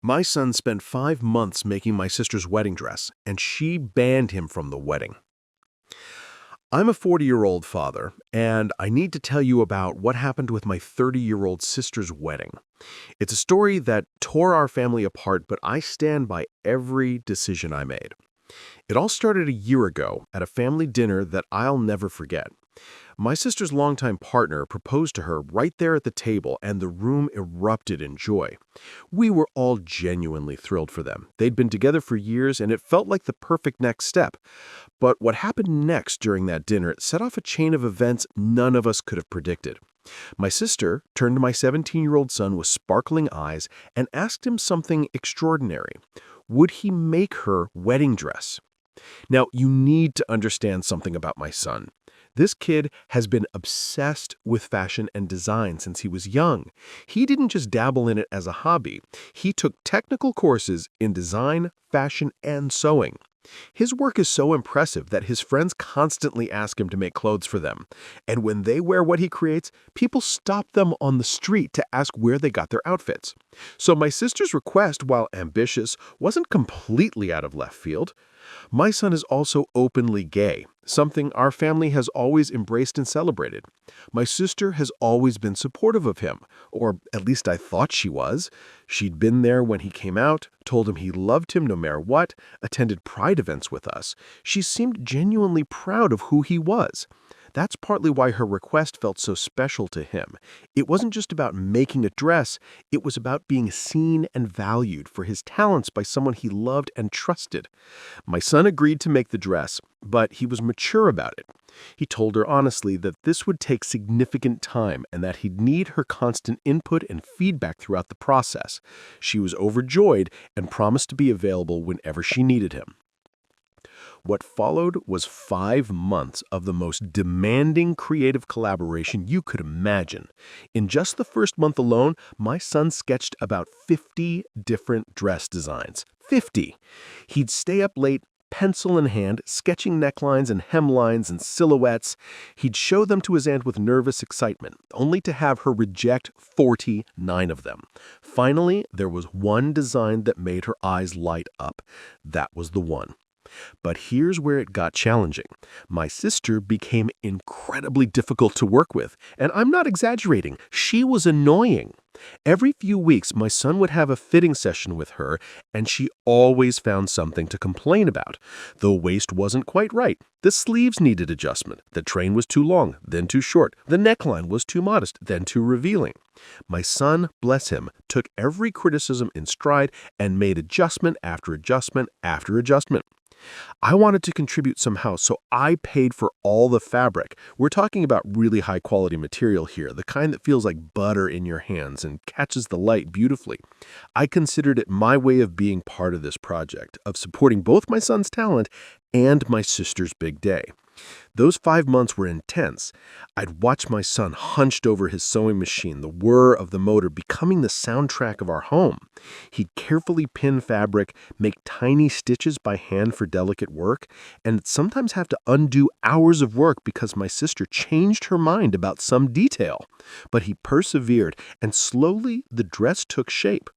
My son spent 5 months making my sister's wedding dress, and she banned him from the wedding. I'm a 40-year-old father, and I need to tell you about what happened with my 30-year-old sister's wedding. It's a story that tore our family apart, but I stand by every decision I made. It all started a year ago at a family dinner that I'll never forget. My sister's longtime partner proposed to her right there at the table, and the room erupted in joy. We were all genuinely thrilled for them. They'd been together for years, and it felt like the perfect next step. But what happened next during that dinner set off a chain of events none of us could have predicted. My sister turned to my 17-year-old son with sparkling eyes and asked him something extraordinary. Would he make her wedding dress? Now, you need to understand something about my son. This kid has been obsessed with fashion and design since he was young. He didn't just dabble in it as a hobby. He took technical courses in design, fashion, and sewing. His work is so impressive that his friends constantly ask him to make clothes for them. And when they wear what he creates, people stop them on the street to ask where they got their outfits. So my sister's request, while ambitious, wasn't completely out of left field. My son is also openly gay, something our family has always embraced and celebrated. My sister has always been supportive of him, or at least I thought she was. She'd been there when he came out, told him he loved him no matter what, attended pride events with us. She seemed genuinely proud of who he was. That's partly why her request felt so special to him. It wasn't just about making a dress, it was about being seen and valued for his talents by someone he loved and trusted. My son agreed to make the dress, but he was mature about it. He told her honestly that this would take significant time and that he'd need her constant input and feedback throughout the process. She was overjoyed and promised to be available whenever she needed him. What followed was 5 months of the most demanding creative collaboration you could imagine. In just the first month alone, my son sketched about 50 different dress designs. 50! He'd stay up late, pencil in hand, sketching necklines and hemlines and silhouettes. He'd show them to his aunt with nervous excitement, only to have her reject 49 of them. Finally, there was one design that made her eyes light up. That was the one. But here's where it got challenging. My sister became incredibly difficult to work with, and I'm not exaggerating. She was annoying. Every few weeks, my son would have a fitting session with her, and she always found something to complain about. The waist wasn't quite right. The sleeves needed adjustment. The train was too long, then too short. The neckline was too modest, then too revealing. My son, bless him, took every criticism in stride and made adjustment after adjustment after adjustment. I wanted to contribute somehow, so I paid for all the fabric. We're talking about really high-quality material here, the kind that feels like butter in your hands and catches the light beautifully. I considered it my way of being part of this project, of supporting both my son's talent and my sister's big day. Those 5 months were intense. I'd watch my son hunched over his sewing machine, the whir of the motor becoming the soundtrack of our home. He'd carefully pin fabric, make tiny stitches by hand for delicate work, and sometimes have to undo hours of work because my sister changed her mind about some detail. But he persevered, and slowly the dress took shape.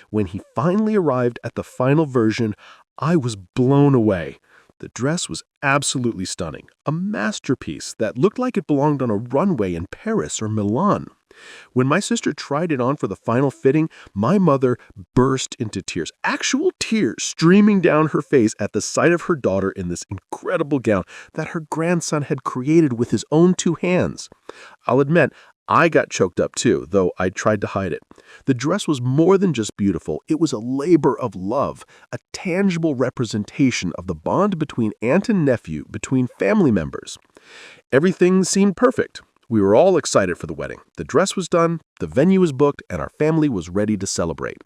When he finally arrived at the final version, I was blown away. The dress was absolutely stunning, a masterpiece that looked like it belonged on a runway in Paris or Milan. When my sister tried it on for the final fitting, my mother burst into tears, actual tears streaming down her face at the sight of her daughter in this incredible gown that her grandson had created with his own 2 hands. I'll admit, I got choked up too, though I tried to hide it. The dress was more than just beautiful. It was a labor of love, a tangible representation of the bond between aunt and nephew, between family members. Everything seemed perfect. We were all excited for the wedding. The dress was done, the venue was booked, and our family was ready to celebrate.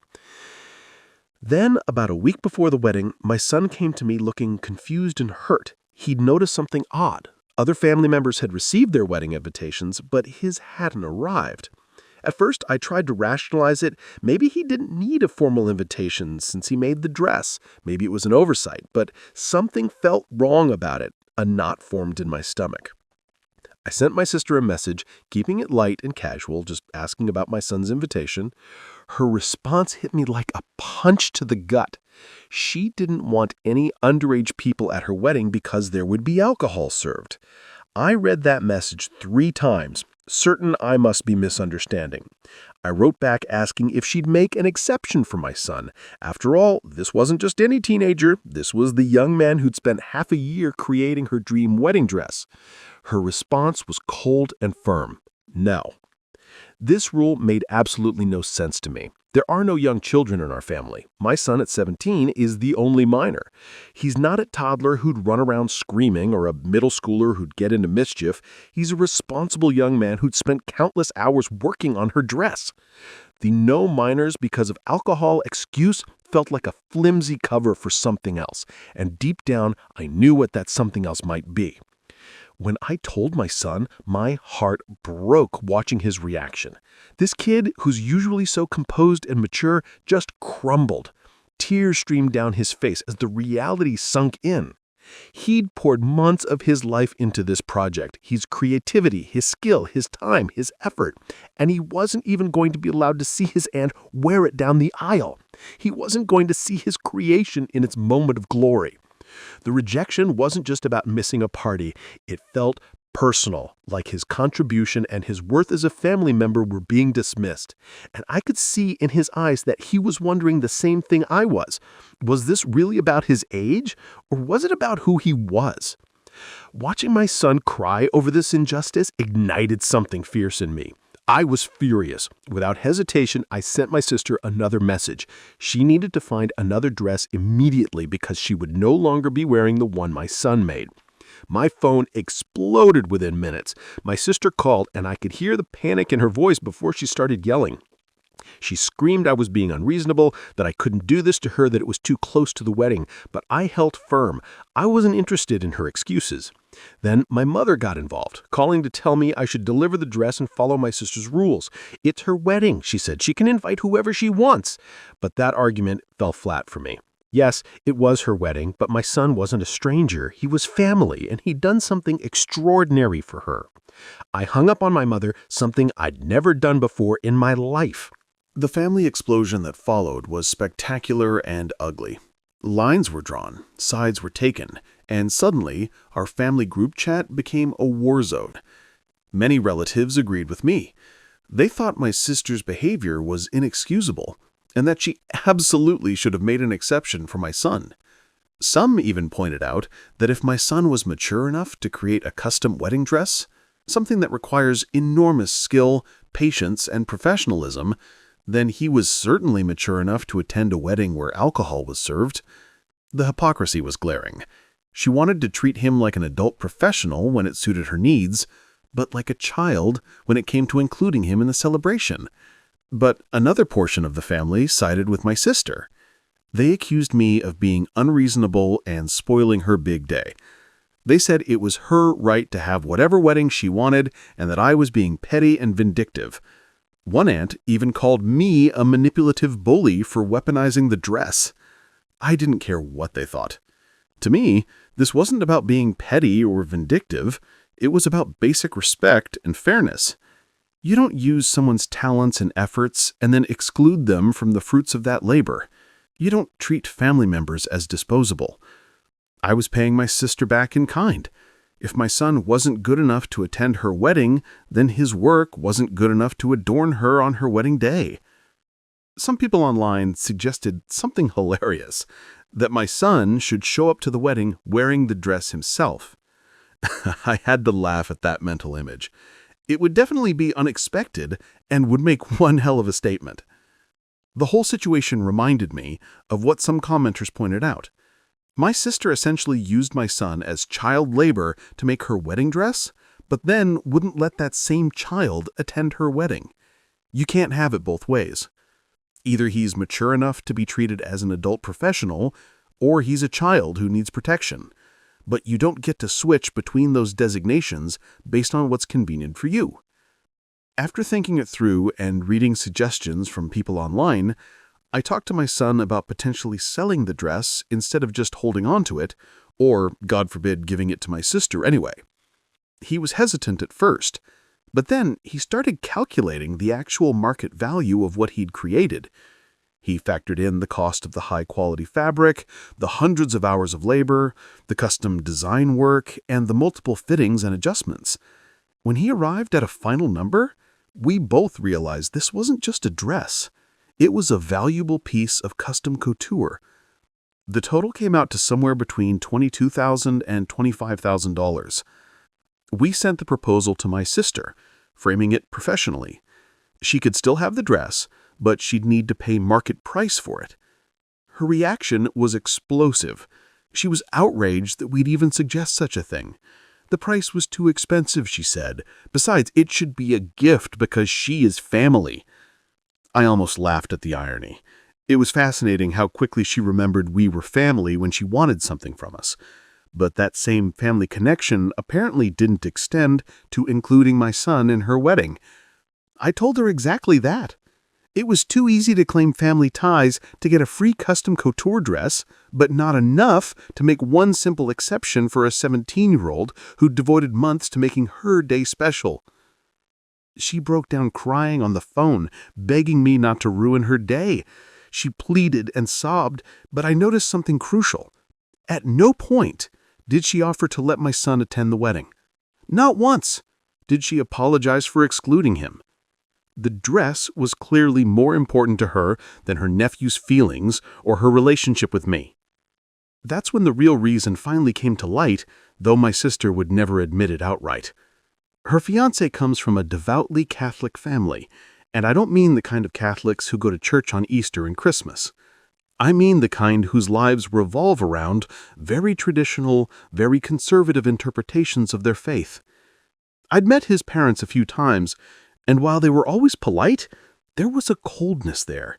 Then, about a week before the wedding, my son came to me looking confused and hurt. He'd noticed something odd. Other family members had received their wedding invitations, but his hadn't arrived. At first, I tried to rationalize it. Maybe he didn't need a formal invitation since he made the dress. Maybe it was an oversight, but something felt wrong about it. A knot formed in my stomach. I sent my sister a message, keeping it light and casual, just asking about my son's invitation. Her response hit me like a punch to the gut. She didn't want any underage people at her wedding because there would be alcohol served. I read that message 3 times, certain I must be misunderstanding. I wrote back asking if she'd make an exception for my son. After all, this wasn't just any teenager. This was the young man who'd spent half a year creating her dream wedding dress. Her response was cold and firm. No. This rule made absolutely no sense to me. There are no young children in our family. My son at 17 is the only minor. He's not a toddler who'd run around screaming or a middle schooler who'd get into mischief. He's a responsible young man who'd spent countless hours working on her dress. The no minors because of alcohol excuse felt like a flimsy cover for something else, and deep down I knew what that something else might be. When I told my son, my heart broke watching his reaction. This kid, who's usually so composed and mature, just crumbled. Tears streamed down his face as the reality sunk in. He'd poured months of his life into this project, his creativity, his skill, his time, his effort, and he wasn't even going to be allowed to see his aunt wear it down the aisle. He wasn't going to see his creation in its moment of glory. The rejection wasn't just about missing a party. It felt personal, like his contribution and his worth as a family member were being dismissed. And I could see in his eyes that he was wondering the same thing I was. Was this really about his age, or was it about who he was? Watching my son cry over this injustice ignited something fierce in me. I was furious. Without hesitation, I sent my sister another message. She needed to find another dress immediately because she would no longer be wearing the one my son made. My phone exploded within minutes. My sister called, and I could hear the panic in her voice before she started yelling. She screamed I was being unreasonable, that I couldn't do this to her, that it was too close to the wedding, but I held firm. I wasn't interested in her excuses. Then my mother got involved, calling to tell me I should deliver the dress and follow my sister's rules. It's her wedding, she said. She can invite whoever she wants. But that argument fell flat for me. Yes, it was her wedding, but my son wasn't a stranger. He was family, and he'd done something extraordinary for her. I hung up on my mother, something I'd never done before in my life. The family explosion that followed was spectacular and ugly. Lines were drawn, sides were taken, and suddenly our family group chat became a war zone. Many relatives agreed with me. They thought my sister's behavior was inexcusable, and that she absolutely should have made an exception for my son. Some even pointed out that if my son was mature enough to create a custom wedding dress, something that requires enormous skill, patience, and professionalism, then he was certainly mature enough to attend a wedding where alcohol was served. The hypocrisy was glaring. She wanted to treat him like an adult professional when it suited her needs, but like a child when it came to including him in the celebration. But another portion of the family sided with my sister. They accused me of being unreasonable and spoiling her big day. They said it was her right to have whatever wedding she wanted and that I was being petty and vindictive. One aunt even called me a manipulative bully for weaponizing the dress. I didn't care what they thought. To me, this wasn't about being petty or vindictive. It was about basic respect and fairness. You don't use someone's talents and efforts and then exclude them from the fruits of that labor. You don't treat family members as disposable. I was paying my sister back in kind. If my son wasn't good enough to attend her wedding, then his work wasn't good enough to adorn her on her wedding day. Some people online suggested something hilarious, that my son should show up to the wedding wearing the dress himself. I had to laugh at that mental image. It would definitely be unexpected and would make one hell of a statement. The whole situation reminded me of what some commenters pointed out. My sister essentially used my son as child labor to make her wedding dress, but then wouldn't let that same child attend her wedding. You can't have it both ways. Either he's mature enough to be treated as an adult professional, or he's a child who needs protection. But you don't get to switch between those designations based on what's convenient for you. After thinking it through and reading suggestions from people online, I talked to my son about potentially selling the dress instead of just holding on to it, or, God forbid, giving it to my sister anyway. He was hesitant at first, But then he started calculating the actual market value of what he'd created. He factored in the cost of the high-quality fabric, the hundreds of hours of labor, the custom design work, and the multiple fittings and adjustments. When he arrived at a final number, we both realized this wasn't just a dress. It was a valuable piece of custom couture. The total came out to somewhere between $22,000 and $25,000. We sent the proposal to my sister, framing it professionally. She could still have the dress, but she'd need to pay market price for it. Her reaction was explosive. She was outraged that we'd even suggest such a thing. The price was too expensive, she said. Besides, it should be a gift because she is family. I almost laughed at the irony. It was fascinating how quickly she remembered we were family when she wanted something from us. But that same family connection apparently didn't extend to including my son in her wedding. I told her exactly that. It was too easy to claim family ties to get a free custom couture dress, but not enough to make one simple exception for a 17-year-old who'd devoted months to making her day special. She broke down crying on the phone, begging me not to ruin her day. She pleaded and sobbed, but I noticed something crucial. At no point did she offer to let my son attend the wedding. Not once did she apologize for excluding him. The dress was clearly more important to her than her nephew's feelings or her relationship with me. That's when the real reason finally came to light, though my sister would never admit it outright. Her fiancé comes from a devoutly Catholic family, and I don't mean the kind of Catholics who go to church on Easter and Christmas. I mean the kind whose lives revolve around very traditional, very conservative interpretations of their faith. I'd met his parents a few times, and while they were always polite, there was a coldness there,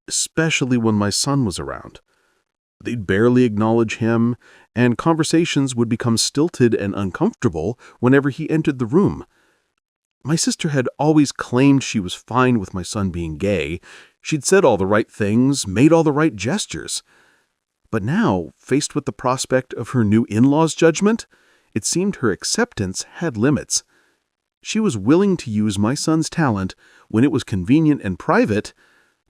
especially when my son was around. They'd barely acknowledge him, and conversations would become stilted and uncomfortable whenever he entered the room. My sister had always claimed she was fine with my son being gay. She'd said all the right things, made all the right gestures. But now, faced with the prospect of her new in-laws' judgment, it seemed her acceptance had limits. She was willing to use my son's talent when it was convenient and private,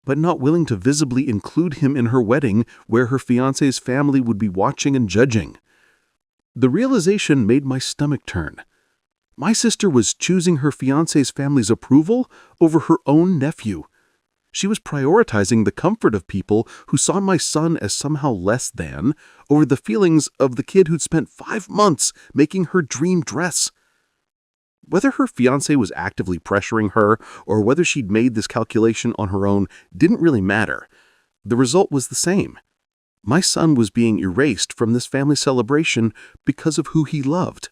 but not willing to visibly include him in her wedding where her fiancé's family would be watching and judging. The realization made my stomach turn. My sister was choosing her fiancé's family's approval over her own nephew. She was prioritizing the comfort of people who saw my son as somehow less than over the feelings of the kid who'd spent 5 months making her dream dress. Whether her fiancé was actively pressuring her or whether she'd made this calculation on her own didn't really matter. The result was the same. My son was being erased from this family celebration because of who he loved.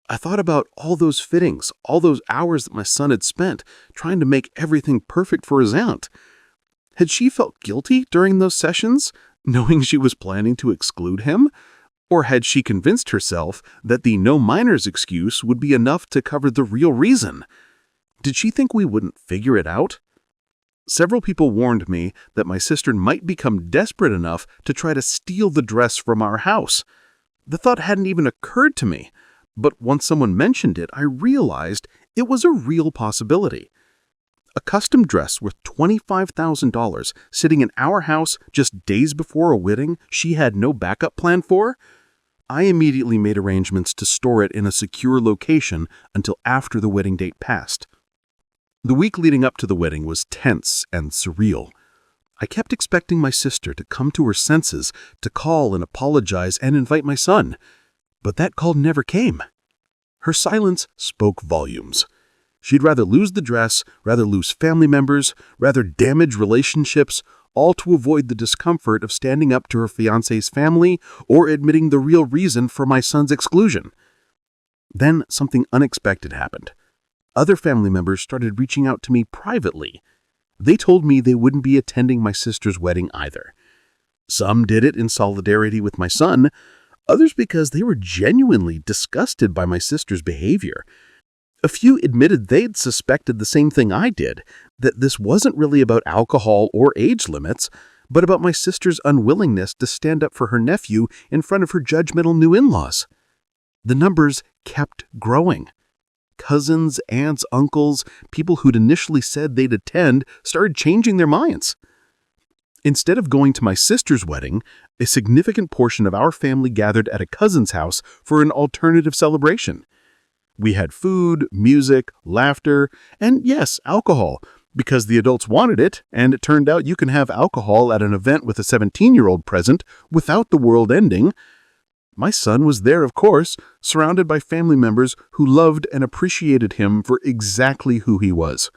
I thought about all those fittings, all those hours that my son had spent trying to make everything perfect for his aunt. Had she felt guilty during those sessions, knowing she was planning to exclude him? Or had she convinced herself that the no minors excuse would be enough to cover the real reason? Did she think we wouldn't figure it out? Several people warned me that my sister might become desperate enough to try to steal the dress from our house. The thought hadn't even occurred to me, but once someone mentioned it, I realized it was a real possibility. A custom dress worth $25,000 sitting in our house just days before a wedding she had no backup plan for? I immediately made arrangements to store it in a secure location until after the wedding date passed. The week leading up to the wedding was tense and surreal. I kept expecting my sister to come to her senses, to call and apologize and invite my son. But that call never came. Her silence spoke volumes. She'd rather lose the dress, rather lose family members, rather damage relationships, all to avoid the discomfort of standing up to her fiancé's family or admitting the real reason for my son's exclusion. Then something unexpected happened. Other family members started reaching out to me privately. They told me they wouldn't be attending my sister's wedding either. Some did it in solidarity with my son, others because they were genuinely disgusted by my sister's behavior. A few admitted they'd suspected the same thing I did, that this wasn't really about alcohol or age limits, but about my sister's unwillingness to stand up for her nephew in front of her judgmental new in-laws. The numbers kept growing. Cousins, aunts, uncles, people who'd initially said they'd attend started changing their minds. Instead of going to my sister's wedding, a significant portion of our family gathered at a cousin's house for an alternative celebration. We had food, music, laughter, and yes, alcohol, because the adults wanted it, and it turned out you can have alcohol at an event with a 17-year-old present without the world ending. My son was there, of course, surrounded by family members who loved and appreciated him for exactly who he was.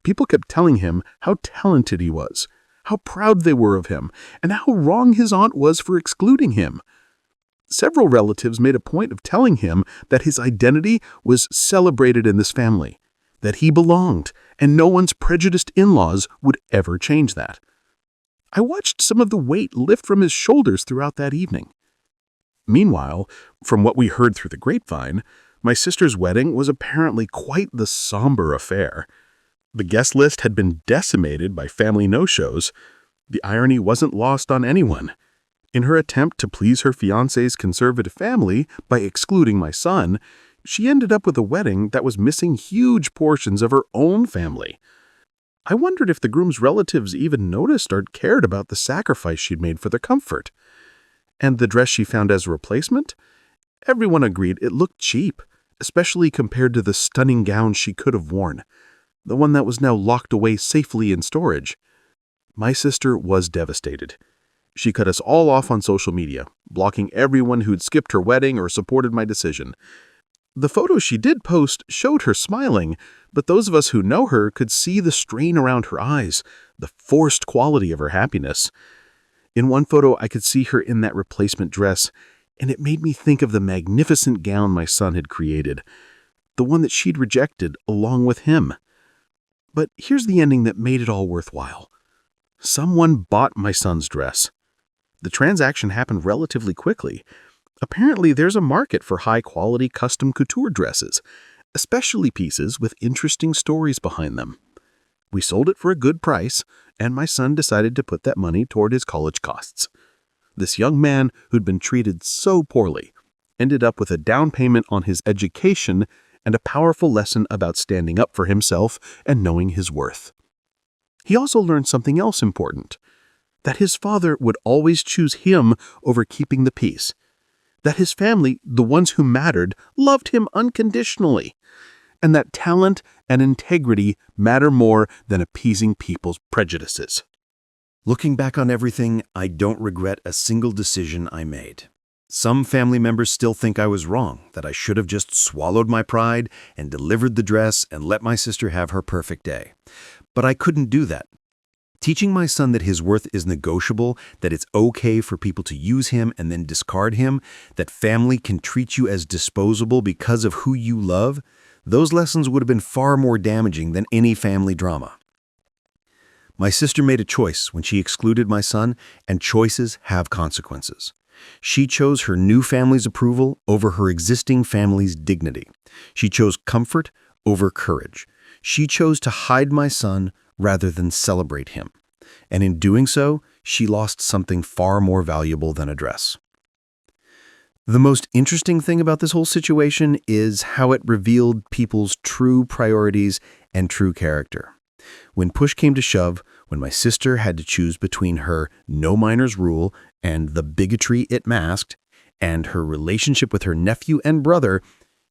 People kept telling him how talented he was, how proud they were of him, and how wrong his aunt was for excluding him. Several relatives made a point of telling him that his identity was celebrated in this family, that he belonged, and no one's prejudiced in-laws would ever change that. I watched some of the weight lift from his shoulders throughout that evening. Meanwhile, from what we heard through the grapevine, my sister's wedding was apparently quite the somber affair. The guest list had been decimated by family no-shows. The irony wasn't lost on anyone. In her attempt to please her fiancé's conservative family by excluding my son, she ended up with a wedding that was missing huge portions of her own family. I wondered if the groom's relatives even noticed or cared about the sacrifice she'd made for their comfort. And the dress she found as a replacement? Everyone agreed it looked cheap, especially compared to the stunning gown she could have worn, the one that was now locked away safely in storage. My sister was devastated. She cut us all off on social media, blocking everyone who'd skipped her wedding or supported my decision. The photos she did post showed her smiling, but those of us who know her could see the strain around her eyes, the forced quality of her happiness. In one photo, I could see her in that replacement dress, and it made me think of the magnificent gown my son had created, the one that she'd rejected along with him. But here's the ending that made it all worthwhile. Someone bought my son's dress. The transaction happened relatively quickly. Apparently, there's a market for high-quality custom couture dresses, especially pieces with interesting stories behind them. We sold it for a good price, and my son decided to put that money toward his college costs. This young man, who'd been treated so poorly, ended up with a down payment on his education and a powerful lesson about standing up for himself and knowing his worth. He also learned something else important, that his father would always choose him over keeping the peace, that his family, the ones who mattered, loved him unconditionally, and that talent and integrity matter more than appeasing people's prejudices. Looking back on everything, I don't regret a single decision I made. Some family members still think I was wrong, that I should have just swallowed my pride and delivered the dress and let my sister have her perfect day. But I couldn't do that. Teaching my son that his worth is negotiable, that it's okay for people to use him and then discard him, that family can treat you as disposable because of who you love, those lessons would have been far more damaging than any family drama. My sister made a choice when she excluded my son, and choices have consequences. She chose her new family's approval over her existing family's dignity. She chose comfort over courage. She chose to hide my son rather than celebrate him. And in doing so, she lost something far more valuable than a dress. The most interesting thing about this whole situation is how it revealed people's true priorities and true character. When push came to shove, when my sister had to choose between her no minors rule and the bigotry it masked, and her relationship with her nephew and brother,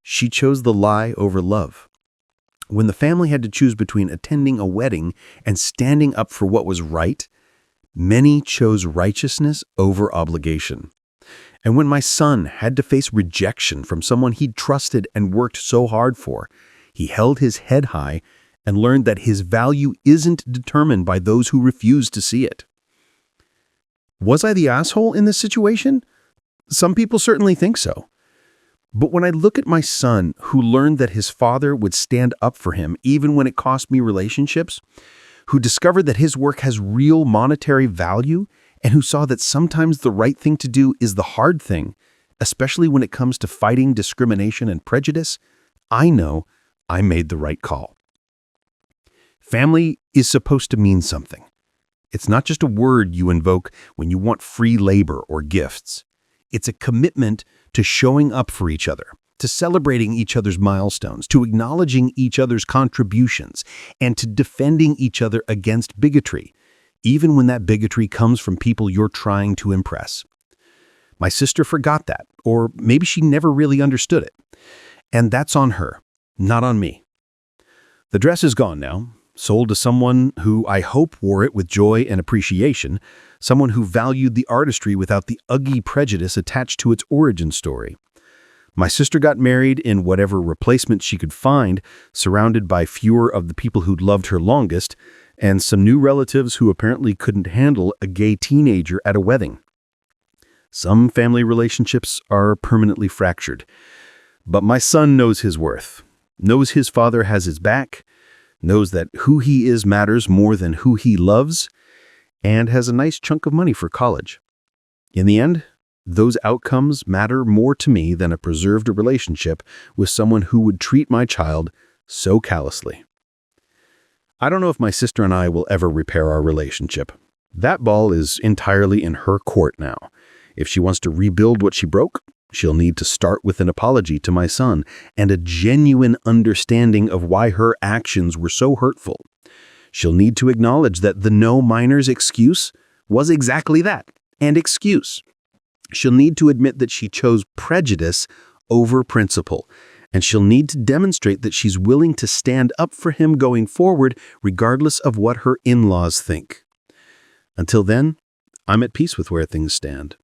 she chose the lie over love. When the family had to choose between attending a wedding and standing up for what was right, many chose righteousness over obligation. And when my son had to face rejection from someone he'd trusted and worked so hard for, he held his head high and learned that his value isn't determined by those who refuse to see it. Was I the asshole in this situation? Some people certainly think so. But when I look at my son, who learned that his father would stand up for him even when it cost me relationships, who discovered that his work has real monetary value, and who saw that sometimes the right thing to do is the hard thing, especially when it comes to fighting discrimination and prejudice, I know I made the right call. Family is supposed to mean something. It's not just a word you invoke when you want free labor or gifts. It's a commitment to showing up for each other, to celebrating each other's milestones, to acknowledging each other's contributions, and to defending each other against bigotry, even when that bigotry comes from people you're trying to impress. My sister forgot that, or maybe she never really understood it. And that's on her, not on me. The dress is gone now, sold to someone who I hope wore it with joy and appreciation, someone who valued the artistry without the ugly prejudice attached to its origin story. My sister got married in whatever replacement she could find, surrounded by fewer of the people who'd loved her longest, and some new relatives who apparently couldn't handle a gay teenager at a wedding. Some family relationships are permanently fractured. But my son knows his worth, knows his father has his back, knows that who he is matters more than who he loves, and has a nice chunk of money for college. In the end, those outcomes matter more to me than a preserved relationship with someone who would treat my child so callously. I don't know if my sister and I will ever repair our relationship. That ball is entirely in her court now. If she wants to rebuild what she broke, she'll need to start with an apology to my son and a genuine understanding of why her actions were so hurtful. She'll need to acknowledge that the no minors excuse was exactly that, an excuse. She'll need to admit that she chose prejudice over principle, and she'll need to demonstrate that she's willing to stand up for him going forward regardless of what her in-laws think. Until then, I'm at peace with where things stand.